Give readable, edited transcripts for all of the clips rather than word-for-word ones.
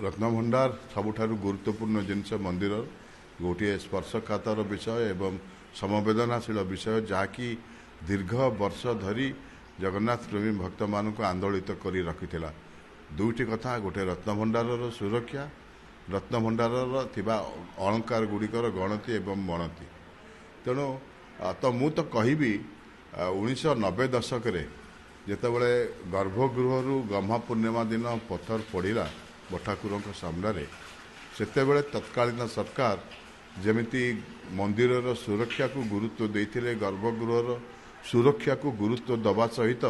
रत्नभंडार सबुठारु गुरुत्वपूर्ण जिनस मंदिर गोटे स्पर्शकातर विषय एवं समवेदनाशील विषय जहाँकि दीर्घ वर्ष धरी जगन्नाथ प्रेमी भक्त मान आंदोलित कर रखी दुईटी कथा गोटे रत्नभंडार सुरक्षा रत्नभंडार अलंकार गुड़िकर गणति एवं मणति तेणु तो मु तो कहि 1990 दशक जितेबाला गर्भगृह गम्हा पूर्णिमा दिन पत्थर पड़ा बठाकुर सामने सेतेबेले तत्कालीन सरकार जमिति मंदिर सुरक्षा को गुरुत्व देते गर्भगृह सुरक्षा को गुरुत्व दबा सहित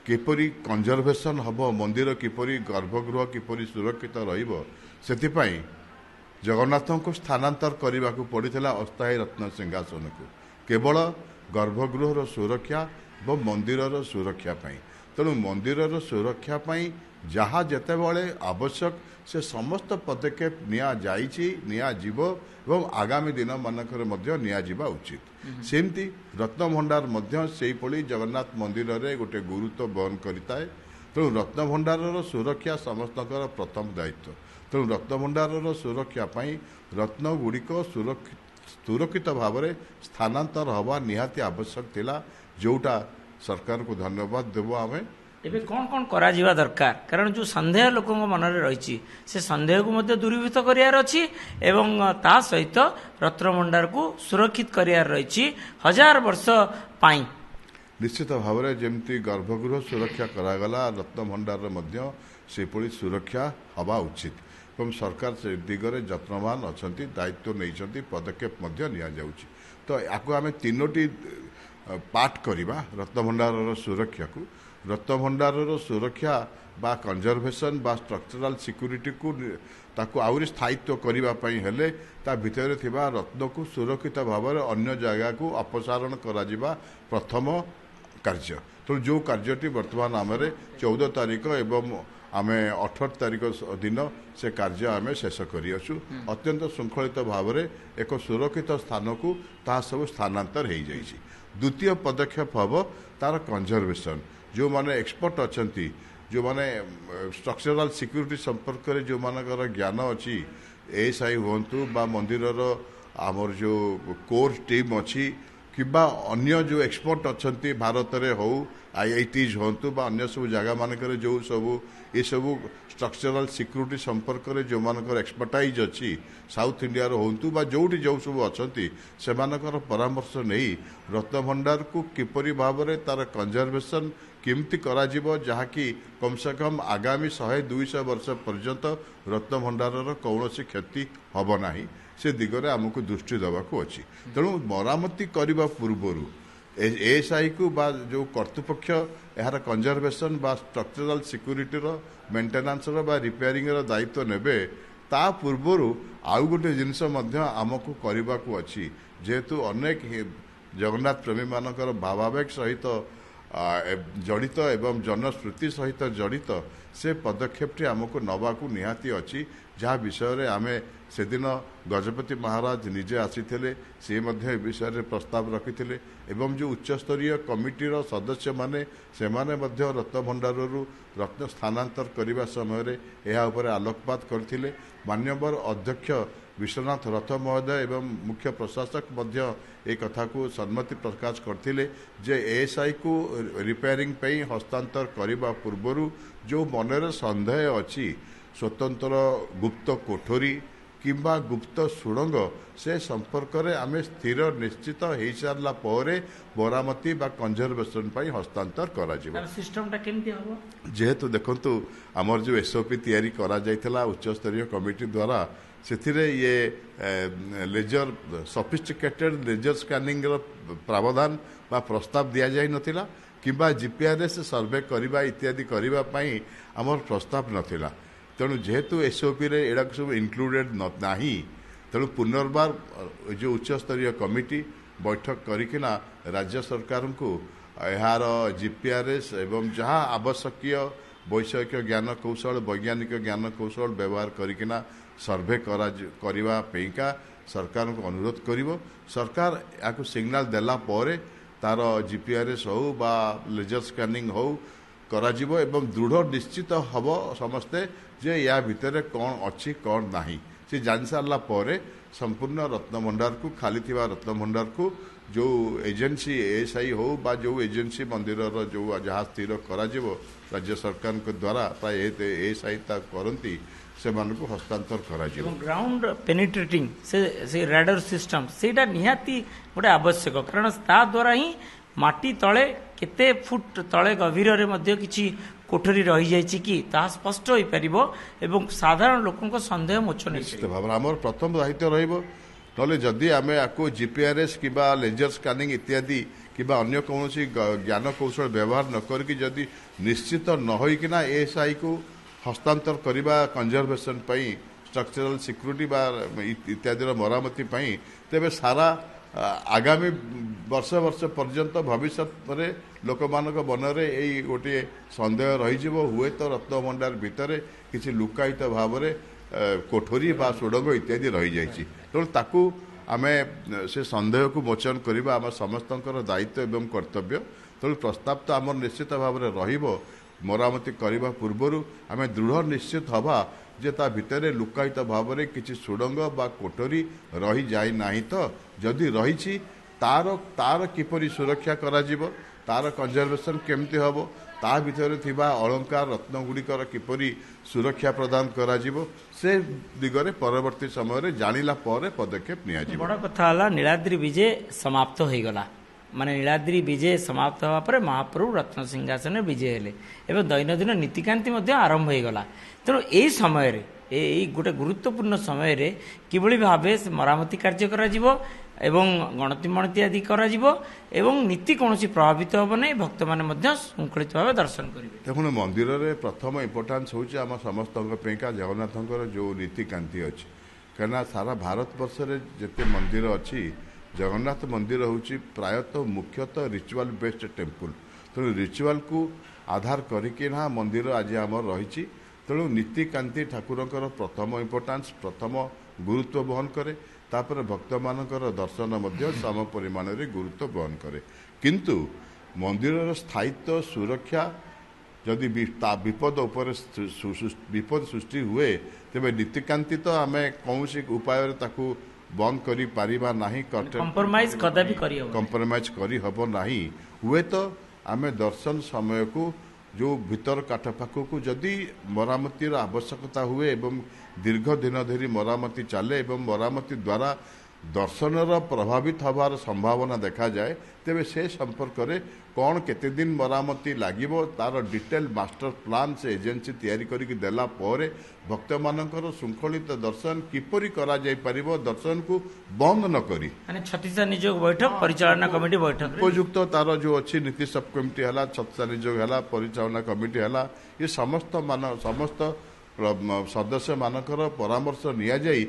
किपरि कंजर्वेशन हम मंदिर किपरि गर्भगृह किपरि सुरक्षित रही जगन्नाथ को स्थानांतर करने को पड़ता अस्थायी रत्न सिंहासन को केवल गर्भगृह सुरक्षा और मंदिर सुरक्षा तेणु मंदिर सुरक्षा जहाँ जितेबाला आवश्यक से समस्त पदक्षेप नियाजीव एवं आगामी दिन मानक नियाजिबा उचित सेमती रत्नभंडार से जगन्नाथ मंदिर रे गोटे गुरुत्व बहन करता है तेणु रत्नभंडार सुरक्षा समस्त प्रथम दायित्व तेणु रत्नभंडार सुरक्षा रत्न गुड़िक सुरक्षित भाव में स्थानांतर हवा निहाती आवश्यक थिला जोटा सरकार को धन्यवाद देव आम एबे कौन कौन करा जीवा दरकार कारण जो संदेह लोक मन में रही से संदेह को मध्य दूरीभूत करार अच्छी एवं ता सहित रत्नभंडार को सुरक्षित करार रही 1000 वर्ष पाई निश्चित भाव में जमती गर्भगृह सुरक्षा करागला रत्नभंडार से सुरक्षा हवा उचित एवं सरकार से दिगरे जत्नवान अच्छा दायित्व नहीं पदक्षेप तो आपको आम तीनोटी पार्ट करवा रत्नभंडार सुरक्षा को रत्नभंडार सुरक्षा बा कंजर्वेशन बा स्ट्रक्चरल सिक्यूरीटी को ताकू आउरी स्थायित्व करने हेले ता भितर थिबा रत्न को सुरक्षित भाव में अन्य जगह को अपसारण करा प्रथम कार्य तो जो कार्यटी वर्तमान आम 14 तारिख एवं आम 18 तारिख दिन से कार्य आम शेष करूँ अत्यंत श्रृंखलित भाव में एक सुरक्षित स्थान को ता सब स्थानांतर हो जाइए द्वितीय पदक्षेप हम तार कंजर्वेशन जो माने एक्सपर्ट अच्छा जो माने स्ट्रक्चरल सिक्यूरीटी संपर्क में जो मानकर ज्ञान अच्छी एएसआई हूँ बा मंदिर आमर जो कोर टीम अच्छी किबा अन्य जो एक्सपर्ट अच्छा भारत में हो आईआईटीज हूँ बा अन्य सब जगह मानकर जो सब ये सब स्ट्रक्चरल सिक्यूरीटी संपर्क में जो मानकर एक्सपर्टाइज अच्छी साउथ इंडिया हूँ बा जोटी जो सब अच्छा से परामर्श नहीं रत्नभंडार को किपरि भाव में तार कंजर्वेशन केमती करा जहाँकि कम से कम आगामी 100-200 वर्ष पर्यंत रत्नभंडार कौन क्षति हम ना से दिगरे आमको दृष्टि देवाक अच्छी तेणु मरामती करने पूर्वर एएसआई को बा जो कर्तृपक्ष यार कंजर्वेशन बा स्ट्रक्चरल सिक्यूरीटी मेंटेनेंस बा रिपेयरिंग दायित्व नेबे ता पूर्वर आउ गोटे जिनस आमको करने को अच्छी जेहेतु अनेक जगन्नाथ प्रेमी मानकर भावावेग सहित जड़ित एवं जनस्मृति सहित जड़ित से पदक्षेपटी आमको नवाकू निहाती अच्छी जहाँ विषय में आम से दिन गजपति महाराज निजे आसीथिले से मध्य विषय प्रस्ताव रखिथिले एवं जो उच्चस्तरीय कमिटीर सदस्य माने से माने मध्य रत्नभंडार रत्न स्थानांतर करने समय यह उपर आलोकपात करथिले मान्यवर अध्यक्ष विश्वनाथ रथ महोदय एवं मुख्य प्रशासक मध्य एक कथा को सम्मति प्रकाश करथिले जे एएसआई को रिपेयरिंग पे हस्तांतर करने पूर्वर जो मनरे संदेह अच्छी स्वतंत्र गुप्त कोठरी किंबा गुप्त सुड़ंग से संपर्क में आम स्थिर निश्चित हो सारा पर मरामती बा कंजर्वेशन हस्तांतर करा सिस्टमटा केमती हो जेहेतु देखंतु आमर जो एसओपी तैयारी करा जायथिला उच्च स्तरीय कमिटी द्वारा से ये लेजर सफिस्टिकेटेड लेजर स्कैनिंग प्रावधान बा प्रस्ताव दि जाई नथिला किंबा जीपीआरएस सर्वे करबा इत्यादि करने आमर प्रस्ताव नथिला तेणु जेहेतु एसओपी रे एडा सब इनक्लूडेड नहीं तेणु पुनर्बार जो उच्च स्तरीय कमिटी बैठक करिकिना राज्य सरकार को यार जीपीआरएस एवं जहाँ आवश्यकीय वैषयिक ज्ञान कौशल वैज्ञानिक ज्ञान कौशल व्यवहार करिकिना सर्वे करवा पेका सरकार को अनुरोध करिवो सरकार याकू सिग्नाल देला परे तार जीपीआरएस हो बा लेजर स्कैनिंग हो କରାଯିବ ଏବଂ ଦୃଢ଼ ନିଶ୍ଚିତ ହେବ ସମସ୍ତେ ଯେ ୟା ଭିତରେ କ'ଣ ଅଛି କ'ଣ ନାହିଁ ସେ ଜାଣି ସାରିଲା ପରେ ସମ୍ପୂର୍ଣ୍ଣ ରତ୍ନଭଣ୍ଡାରକୁ ଖାଲି ଥିବା ରତ୍ନଭଣ୍ଡାରକୁ ଯେଉଁ ଏଜେନ୍ସି ଏଏସ୍ଆଇ ହେଉ ବା ଯେଉଁ ଏଜେନ୍ସି ମନ୍ଦିରର ଯେଉଁ ଯାହା ସ୍ଥିର କରାଯିବ ରାଜ୍ୟ ସରକାରଙ୍କ ଦ୍ୱାରା ପ୍ରାୟ ଏଏସ୍ଆଇ ତା କରନ୍ତି ସେମାନଙ୍କୁ ହସ୍ତାନ୍ତର କରାଯିବ। ଗ୍ରାଉଣ୍ଡ ପେନିଟ୍ରେଟିଂ ସେ ରାଡାର ସିଷ୍ଟମ ସେଇଟା ନିହାତି ଗୋଟେ ଆବଶ୍ୟକ କାରଣ ତା ଦ୍ୱାରା ହିଁ ମାଟି ତଳେ କେତେ ଫୁଟ ତଳେ ଗଭୀରରେ ମଧ୍ୟ କିଛି କୋଠରୀ ରହିଯାଇଛି କି ତାହା ସ୍ପଷ୍ଟ ହୋଇପାରିବ ଏବଂ ସାଧାରଣ ଲୋକଙ୍କ ସନ୍ଦେହ ମୋଚନ ନିଶ୍ଚିତ ଭାବରେ ଆମର ପ୍ରଥମ ଦାୟିତ୍ୱ ରହିବ। ନହେଲେ ଯଦି ଆମେ ଆକୁ ଜିପିଆର୍ଏସ୍ କିମ୍ବା ଲେଜର ସ୍କାନିଂ ଇତ୍ୟାଦି କିମ୍ବା ଅନ୍ୟ କୌଣସି ଜ୍ଞାନ କୌଶଳ ବ୍ୟବହାର ନ କରିକି ଯଦି ନିଶ୍ଚିତ ନ ହୋଇକିନା ଏଏସ୍ଆଇକୁ ହସ୍ତାନ୍ତର କରିବା କନଜରଭେସନ ପାଇଁ ଷ୍ଟ୍ରକ୍ଚରାଲ ସିକ୍ୟୁରିଟି ବା ଇତ୍ୟାଦିର ମରାମତି ପାଇଁ ତେବେ ସାରା ଆଗାମୀ ବର୍ଷ ପର୍ଯ୍ୟନ୍ତ ଭବିଷ୍ୟତରେ ଲୋକମାନଙ୍କ ମନରେ ଏଇ ଗୋଟିଏ ସନ୍ଦେହ ରହିଯିବ ହୁଏତ ରତ୍ନଭଣ୍ଡାର ଭିତରେ କିଛି ଲୁକାୟିତ ଭାବରେ କୋଠରୀ ବା ସୁଡ଼ଙ୍ଗ ଇତ୍ୟାଦି ରହିଯାଇଛି। ତେଣୁ ତାକୁ ଆମେ ସେ ସନ୍ଦେହକୁ ମୋଚନ କରିବା ଆମ ସମସ୍ତଙ୍କର ଦାୟିତ୍ୱ ଏବଂ କର୍ତ୍ତବ୍ୟ। ତେଣୁ ପ୍ରସ୍ତାବ ତ ଆମର ନିଶ୍ଚିତ ଭାବରେ ରହିବ। ମରାମତି କରିବା ପୂର୍ବରୁ ଆମେ ଦୃଢ଼ ନିଶ୍ଚିତ ହେବା ଯେ ତା ଭିତରେ ଲୁକାୟିତ ଭାବରେ କିଛି ସୁଡ଼ଙ୍ଗ ବା କୋଠରୀ ରହିଯାଇ ନାହିଁ ତ ଯଦି ରହିଛି ତାର କିପରି ସୁରକ୍ଷା କରାଯିବ ତାର କନଜରଭେସନ କେମିତି ହେବ ତା ଭିତରେ ଥିବା ଅଳଙ୍କାର ରତ୍ନଗୁଡ଼ିକର କିପରି ସୁରକ୍ଷା ପ୍ରଦାନ କରାଯିବ ସେ ଦିଗରେ ପରବର୍ତ୍ତୀ ସମୟରେ ଜାଣିଲା ପରେ ପଦକ୍ଷେପ ନିଆଯିବ। ବଡ଼ କଥା ହେଲା ନୀଳାଦ୍ରି ବିଜେ ସମାପ୍ତ ହୋଇଗଲା ମାନେ ନୀଳାଦ୍ରି ବିଜେ ସମାପ୍ତ ହେବା ପରେ ମହାପ୍ରଭୁ ରତ୍ନସିଂହାସନରେ ବିଜେ ହେଲେ ଏବଂ ଦୈନନ୍ଦିନ ନୀତିକାନ୍ତି ମଧ୍ୟ ଆରମ୍ଭ ହୋଇଗଲା। ତେଣୁ ଏହି ସମୟରେ ଏଇ ଗୋଟେ ଗୁରୁତ୍ୱପୂର୍ଣ୍ଣ ସମୟରେ କିଭଳି ଭାବେ ମରାମତି କାର୍ଯ୍ୟ କରାଯିବ ଏବଂ ଗଣତି ମଣତି ଆଦି କରାଯିବ ଏବଂ ନୀତି କୌଣସି ପ୍ରଭାବିତ ହେବ ନାହିଁ ଭକ୍ତମାନେ ମଧ୍ୟ ଶୃଙ୍ଖଳିତ ଭାବେ ଦର୍ଶନ କରିବେ। ଦେଖନ୍ତୁ ମନ୍ଦିରରେ ପ୍ରଥମ ଇମ୍ପୋର୍ଟାନ୍ସ ହେଉଛି ଆମ ସମସ୍ତଙ୍କ ପାଇଁକା ଜଗନ୍ନାଥଙ୍କର ଯେଉଁ ନୀତିକାନ୍ତି ଅଛି କାହିଁକିନା ସାରା ଭାରତ ବର୍ଷରେ ଯେତେ ମନ୍ଦିର ଅଛି ଜଗନ୍ନାଥ ମନ୍ଦିର ହେଉଛି ପ୍ରାୟତଃ ମୁଖ୍ୟତଃ ରିଚୁଆଲ ବେସ୍ଡ ଟେମ୍ପୁଲ। ତେଣୁ ରିଚୁଆଲକୁ ଆଧାର କରିକିନା ମନ୍ଦିର ଆଜି ଆମର ରହିଛି। ତେଣୁ ନୀତିକାନ୍ତି ଠାକୁରଙ୍କର ପ୍ରଥମ ଇମ୍ପୋର୍ଟାନ୍ସ ପ୍ରଥମ ଗୁରୁତ୍ୱ ବହନ କରେ। ତାପରେ ଭକ୍ତମାନଙ୍କର ଦର୍ଶନ ମଧ୍ୟ ସମ ପରିମାଣରେ ଗୁରୁତ୍ୱ ବହନ କରେ। କିନ୍ତୁ ମନ୍ଦିରର ସ୍ଥାୟିତ୍ୱ ସୁରକ୍ଷା ଯଦି ବିପଦ ଉପରେ ବିପଦ ସୃଷ୍ଟି ହୁଏ ତେବେ ନୀତିକାନ୍ତି ତ ଆମେ କୌଣସି ଉପାୟରେ ତାକୁ ବନ୍ଦ କରିପାରିବା ନାହିଁ। କମ୍ପ୍ରମାଇଜ କରିହେବ ନାହିଁ। ହୁଏତ ଆମେ ଦର୍ଶନ ସମୟକୁ ଯେଉଁ ଭିତର କାଠ ପାଖକୁ ଯଦି ମରାମତିର ଆବଶ୍ୟକତା ହୁଏ ଏବଂ ଦୀର୍ଘ ଦିନ ଧରି ମରାମତି ଚାଲେ ଏବଂ ମରାମତି ଦ୍ୱାରା ଦର୍ଶନର ପ୍ରଭାବିତ ହେବାର ସମ୍ଭାବନା ଦେଖାଯାଏ ତେବେ ସେ ସମ୍ପର୍କରେ କ'ଣ କେତେ ଦିନ ମରାମତି ଲାଗିବ ତାର ଡିଟେଲ ମାଷ୍ଟର ପ୍ଲାନ୍ ସେ ଏଜେନ୍ସି ତିଆରି କରିକି ଦେଲା ପରେ ଭକ୍ତମାନଙ୍କର ଶୃଙ୍ଖଳିତ ଦର୍ଶନ କିପରି କରାଯାଇପାରିବ ଦର୍ଶନକୁ ବନ୍ଦ ନ କରି ଛତିଶା ନିଯୋଗ ବୈଠକ ପରିଚାଳନା କମିଟି ବୈଠକ ଉପଯୁକ୍ତ ତାର ଯେଉଁ ଅଛି ନୀତି ସବ୍ କମିଟି ହେଲା ଛତିଶା ନିଯୋଗ ହେଲା ପରିଚାଳନା କମିଟି ହେଲା ଏ ସମସ୍ତ ସଦସ୍ୟମାନଙ୍କର ପରାମର୍ଶ ନିଆଯାଇ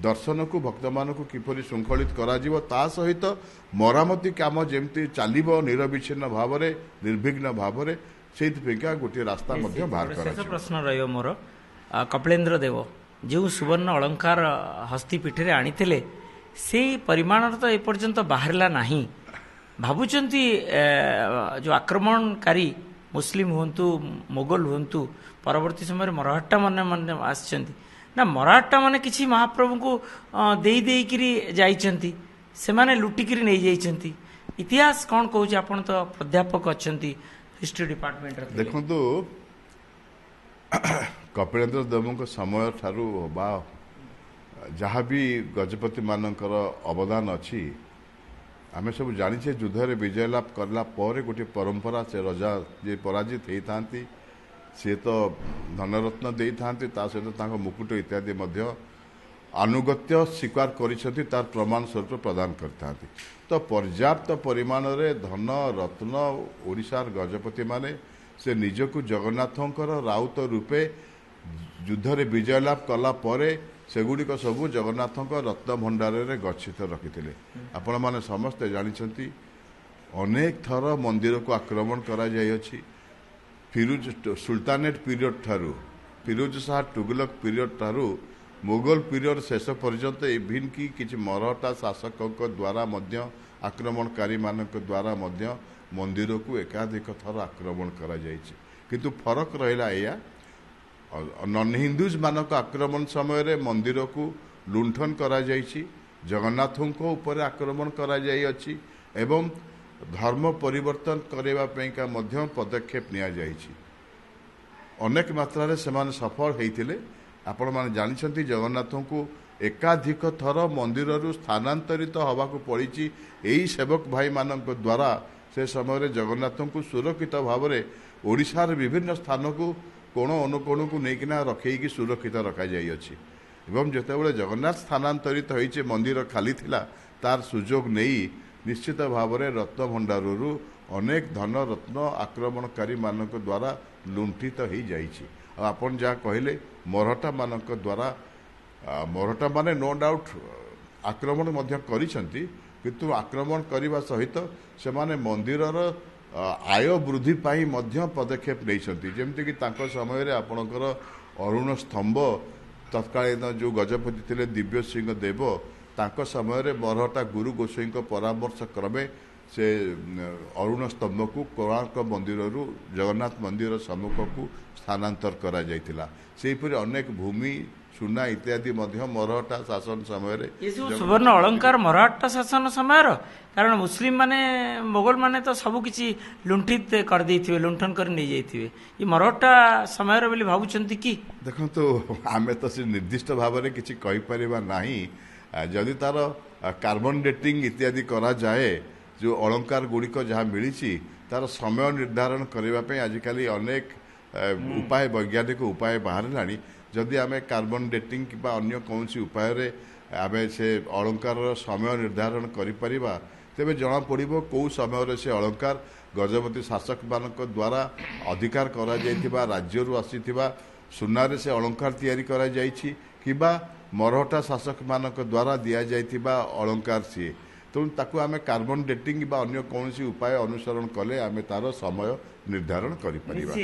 ଦର୍ଶନକୁ ଭକ୍ତମାନଙ୍କୁ କିପରି ଶୃଙ୍ଖଳିତ କରାଯିବ ତା ସହିତ ମରାମତି କାମ ଯେମିତି ଚାଲିବ ନିରବିଚ୍ଛିନ୍ନ ଭାବରେ ନିର୍ବିଘ୍ନ ଭାବରେ ସେଇଥିପାଇଁକା ଗୋଟିଏ ରାସ୍ତା ମଧ୍ୟ ବାହାର କରାଯିବ। ପ୍ରଶ୍ନ ରହିବ ମୋର କପିଳେନ୍ଦ୍ର ଦେବ ଯେଉଁ ସୁବର୍ଣ୍ଣ ଅଳଙ୍କାର ହସ୍ତିପୀଠରେ ଆଣିଥିଲେ ସେଇ ପରିମାଣର ତ ଏପର୍ଯ୍ୟନ୍ତ ବାହାରିଲା ନାହିଁ। ଭାବୁଛନ୍ତି ଯେଉଁ ଆକ୍ରମଣକାରୀ ମୁସଲିମ ହୁଅନ୍ତୁ ମୋଗଲ ହୁଅନ୍ତୁ ପରବର୍ତ୍ତୀ ସମୟରେ ମରାଠା ମାନେ ଆସିଛନ୍ତି ନା ମରାଠା ମାନେ କିଛି ମହାପ୍ରଭୁଙ୍କୁ ଦେଇକିରି ଯାଇଛନ୍ତି ସେମାନେ ଲୁଟିକିରି ନେଇଯାଇଛନ୍ତି। ଇତିହାସ କ'ଣ କହୁଛି? ଆପଣ ତ ପ୍ରାଧ୍ୟାପକ ଅଛନ୍ତି ହିଷ୍ଟ୍ରି ଡିପାର୍ଟମେଣ୍ଟରେ। ଦେଖନ୍ତୁ କପିଳେନ୍ଦ୍ର ଦେବଙ୍କ ସମୟ ଠାରୁ ବା ଯାହା ବି ଗଜପତି ମାନଙ୍କର ଅବଦାନ ଅଛି ଆମେ ସବୁ ଜାଣିଛେ ଯୁଦ୍ଧରେ ବିଜୟ ଲାଭ କଲା ପରେ ଗୋଟିଏ ପରମ୍ପରା ସେ ରଜା ଯିଏ ପରାଜିତ ହେଇଥାନ୍ତି ସିଏ ତ ଧନରତ୍ନ ଦେଇଥାନ୍ତି ତା ସହିତ ତାଙ୍କ ମୁକୁଟ ଇତ୍ୟାଦି ମଧ୍ୟ ଆନୁଗତ୍ୟ ସ୍ୱୀକାର କରିଛନ୍ତି ତାର ପ୍ରମାଣ ସ୍ୱରୂପ ପ୍ରଦାନ କରିଥାନ୍ତି। ତ ପର୍ଯ୍ୟାପ୍ତ ପରିମାଣରେ ଧନ ରତ୍ନ ଓଡ଼ିଶାର ଗଜପତିମାନେ ସେ ନିଜକୁ ଜଗନ୍ନାଥଙ୍କର ରାଉତ ରୂପେ ଯୁଦ୍ଧରେ ବିଜୟ ଲାଭ କଲା ପରେ ସେଗୁଡ଼ିକ ସବୁ ଜଗନ୍ନାଥଙ୍କ ରତ୍ନଭଣ୍ଡାରରେ ଗଚ୍ଛିତ ରଖିଥିଲେ। ଆପଣମାନେ ସମସ୍ତେ ଜାଣିଛନ୍ତି ଅନେକ ଥର ମନ୍ଦିରକୁ ଆକ୍ରମଣ କରାଯାଇଅଛି। ସୁଲତାନେଟ ପିରିୟଡ଼ ଠାରୁ ଫିରୋଜ ଶାହ ତୁଗଲକ ପିରିୟଡ଼ ଠାରୁ ମୋଗଲ ପିରିୟଡ଼ ଶେଷ ପର୍ଯ୍ୟନ୍ତ ଇଭିନ୍ କି କିଛି ମରହଟା ଶାସକଙ୍କ ଦ୍ୱାରା ମଧ୍ୟ ଆକ୍ରମଣକାରୀମାନଙ୍କ ଦ୍ୱାରା ମଧ୍ୟ ମନ୍ଦିରକୁ ଏକାଧିକ ଥର ଆକ୍ରମଣ କରାଯାଇଛି। किंतु फरक रहा या नन हिंदूज मानक आक्रमण समय मंदिर को लुंठन करा जाइछि, जगन्नाथों को ऊपर आक्रमण करा जाई अछि एवं धर्म परिवर्तन करबा पईका मध्य पदक्षेप निया जाइछि। अनेक मात्रा रे सेमाने सफल होइतिले। आपण माने जानिछंती जगन्नाथों को एकाधिक थर मंदिर स्थानांतरित हवा को पड़ी यही सेवक भाई मानक द्वारा से समय जगन्नाथों को सुरक्षित भाव में ओडिशार विभिन्न स्थान को कोण अनुकोण को लेकिना रखी सुरक्षित रखा जाइए। एवं जितेबाला जगन्नाथ स्थानांतरित होइछे मंदिर खाली थिला तार सुजोग नहीं निश्चित भाव में रत्न भंडारु अनेक धन रत्न आक्रमणकारी मानक द्वारा लुंठित हो जाइछि। आपन जहाँ कहले मरहटा मानक द्वारा मरहटा माने नो डाउट आक्रमण मध्य करिसंती, किंतु आक्रमण करने सहित से माने मंदिरर आय वृद्धि पाई मध्य पदक्षेप नैछंती। जेमति कि तांको समय रे आपणकर अरुण स्तंभ तत्कालीन जो गजपति थिले दिव्य सिंह देव तांको समय रे मरहटा गुरु गोसाई परामर्श क्रमे से अरुण स्तंभ को कोणार्क मंदिर जगन्नाथ मंदिर सम्मुख को स्थानांतर करा जाइतिला। सेहीपरि अनेक भूमि सुना इत्यादि मध्य मरहटा शासन समय ये सब सुवर्ण अलंकार मराठा शासन समय कारण मुस्लिम माने मोगल माने तो सब किछि लुंठित कर देथिबे, लुंठन कर नहीं जाइथिबे। ये मराठा समय बोली भाबुचंती कि देखंतु आमे तो से निर्दिष्ट भाव में किछि कहि परिबा नाही। जदि तार कार्बन डेटिंग इत्यादि करा जाए जो अलंकार गुड़िक जहाँ मिली तार समय निर्धारण करने आजिकल अनेक उपाय वैज्ञानिक उपाय बाहर जदि आम कार्बन डेटिंग कि अन्य कौन उपाय आम से अलंकार समय निर्धारण करिपरिबा तेबे जना पड़िबो कौ समय से अलंकार गजपति शासक मानक द्वारा अधिकार करा जाइथिबा राज्यरू आसीथिबा सुनारे से अलंकार तैयारी करा जाइछि किबा मरहटा शासक मानक द्वारा दिया जाइथिबा अलंकार सी तेणु ताकू आम कार्बन डेटिंग बा अन्य कौन उपाय अनुसरण कले आम तार समय निर्धारण करिपरिबा।